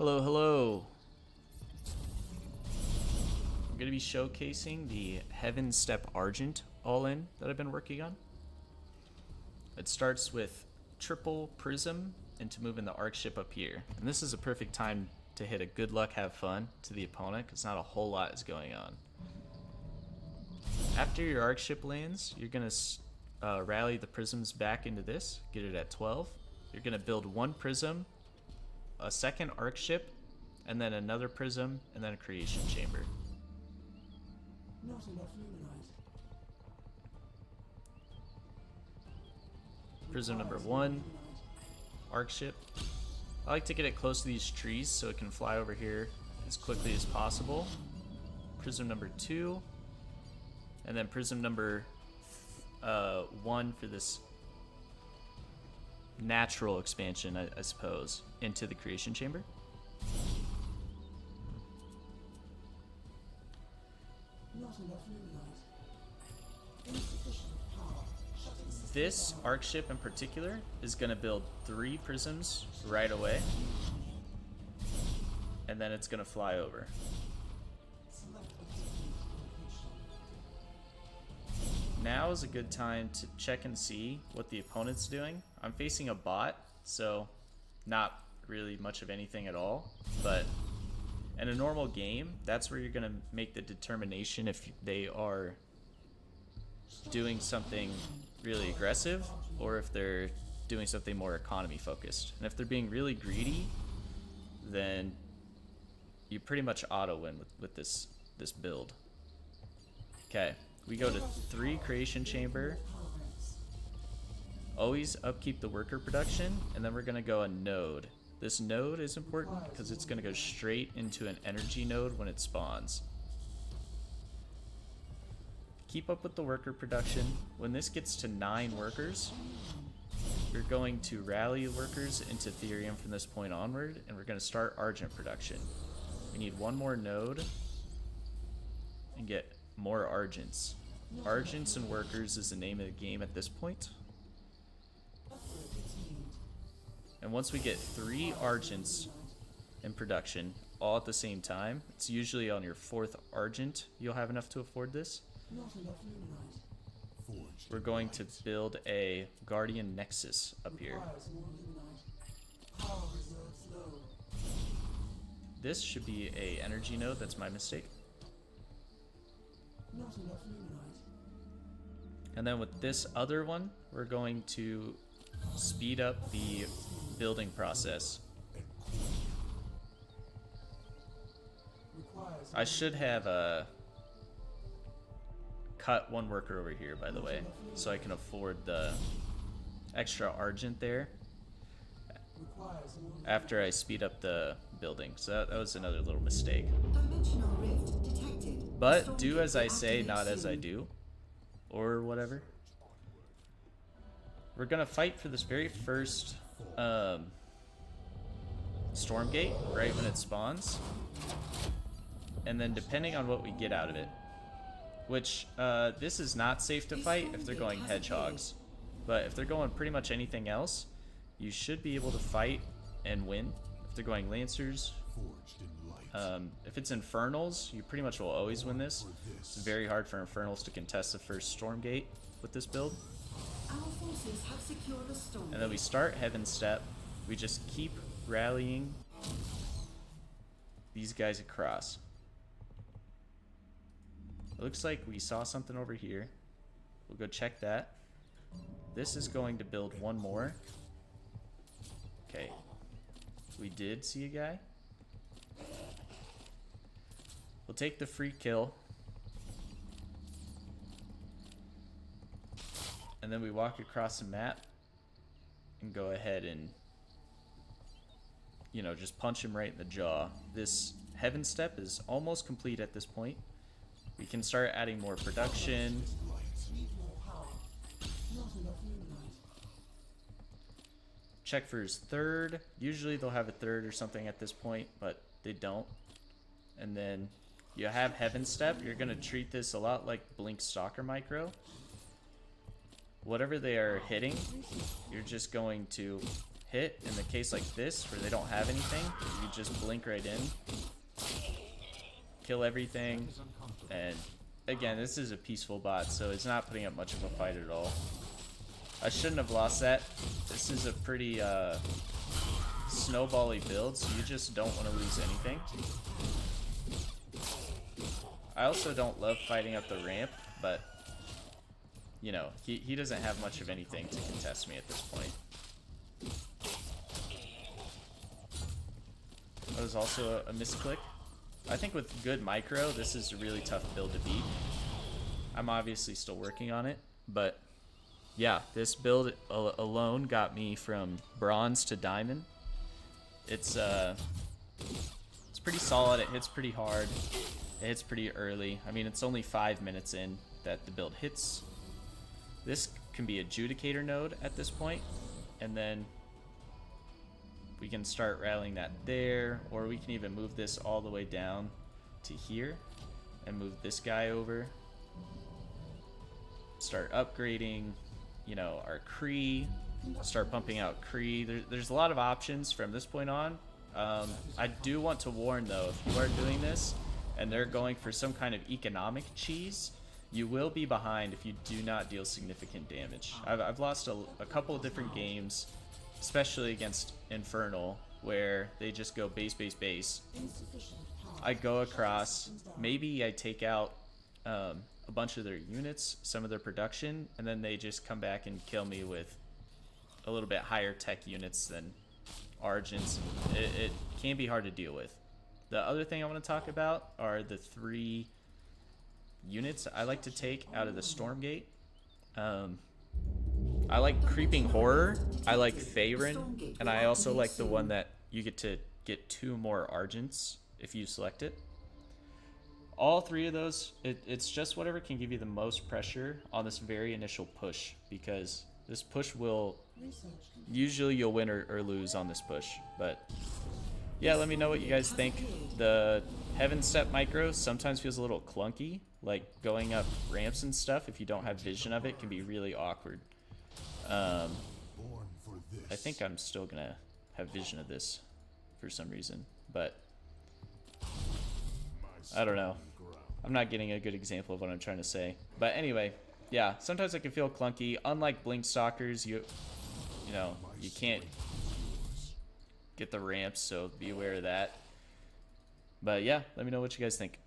Hello, hello. I'm going to be showcasing the Heavenstep Argent all-in that I've been working on. It starts with triple prism into moving the arc ship up here. And this is a perfect time to hit a good luck, have fun to the opponent because not a whole lot is going on. After your arc ship lands, you're going to rally the prisms back into this, get it at 12. You're going to build one prism, a second arc ship, and then another prism, and then a creation chamber. Not enough luminite. Prism number 1, arc ship. I like to get it close to these trees so it can fly over here as quickly as possible. Prism number 2, and then prism number 1 for this natural expansion, I suppose, into the creation chamber. Not enough luminite. Insufficient power. This arc ship in particular is going to build 3 prisms right away, and then it's going to fly over. Now is a good time to check and see what the opponent's doing. I'm facing a bot, so not really much of anything at all, but in a normal game, that's where you're going to make the determination if they are doing something really aggressive or if they're doing something more economy focused. And if they're being really greedy, then you pretty much auto win with this build. Okay, we go to 3 creation chamber. Always upkeep the worker production, and then we're gonna go a node. This node is important because it's gonna go straight into an energy node when it spawns. Keep up with the worker production. When this gets to 9 workers, we're going to rally workers into Therium from this point onward, and we're gonna start Argent production. We need 1 more node and get more Argents. Argents and workers is the name of the game at this point. And once we get 3 Argents in production, all at the same time, it's usually on your 4th Argent you'll have enough to afford this. Not enough luminite. We're going to build a Guardian Nexus up here. Requires more luminite. Power reserves low. This should be a energy node, that's my mistake. Not enough luminite. And then with this other one, we're going to speed up the building process. Requires I should have cut 1 worker over here, by the way, so I can afford the extra Argent there requires more after I speed up the building. So that was another little mistake. Dimensional rift detected. But do as I say, not as I do, or whatever. We're gonna fight for this very first Stormgate right when it spawns, and then depending on what we get out of it, which this is not safe to fight if they're going hedgehogs, but if they're going pretty much anything else, you should be able to fight and win. If they're going lancers, if it's infernals, you pretty much will always win this. It's very hard for infernals to contest the first Stormgate with this build. Our forces have secured a storm. And then we start Heavenstep. We just keep rallying these guys across. It looks like we saw something over here. We'll go check that. This is going to build 1 more. Okay. We did see a guy. We'll take the free kill. And then we walk across the map and go ahead and, you know, just punch him right in the jaw. This Heavenstep is almost complete at this point. We can start adding more production. need more power. Not enough luminite. Check for his 3rd. Usually they'll have a 3rd or something at this point, but they don't. And then you have Heavenstep. You're going to treat this a lot like Blink Stalker Micro. Whatever they are hitting, you're just going to hit in the case like this where they don't have anything, you just blink right in, kill everything, and again, this is a peaceful bot, so it's not putting up much of a fight at all. I shouldn't have lost that. This is a pretty snowbally build, so you just don't want to lose anything. I also don't love fighting up the ramp, but you know, he doesn't have much of anything to contest me at this point. That was also a misclick. I think with good micro, this is a really tough build to beat. I'm obviously still working on it, but yeah, this build alone got me from bronze to diamond. It's pretty solid. It hits pretty hard. It hits pretty early. I mean, it's only 5 minutes in that the build hits. This can be adjudicator node at this point, and then we can start rallying that there, or we can even move this all the way down to here and move this guy over. Start upgrading, you know, our Kree. Start pumping out Kree. There's a lot of options from this point on. I do want to warn though, if you are doing this and they're going for some kind of economic cheese, you will be behind if you do not deal significant damage. I've lost a couple of different games, especially against Infernal, where they just go base, base, base. I go across, maybe I take out a bunch of their units, some of their production, and then they just come back and kill me with a little bit higher tech units than Argents. It can be hard to deal with. The other thing I want to talk about are the 3 units I like to take out of the Stormgate. I like Creeping Horror, I like Faerun, and I also like the one that you get to get 2 more Argents if you select it. All 3 of those, it's just whatever can give you the most pressure on this very initial push, because this push will, usually you'll win or lose on this push. But yeah, let me know what you guys think. The Heavenstep micro sometimes feels a little clunky, like going up ramps and stuff. If you don't have vision of it, can be really awkward. I think I'm still gonna have vision of this for some reason, but I don't know. I'm not getting a good example of what I'm trying to say. But anyway, yeah, sometimes it can feel clunky. Unlike Blink Stalkers, you know, you can't get the ramps, so be aware of that. But yeah, let me know what you guys think.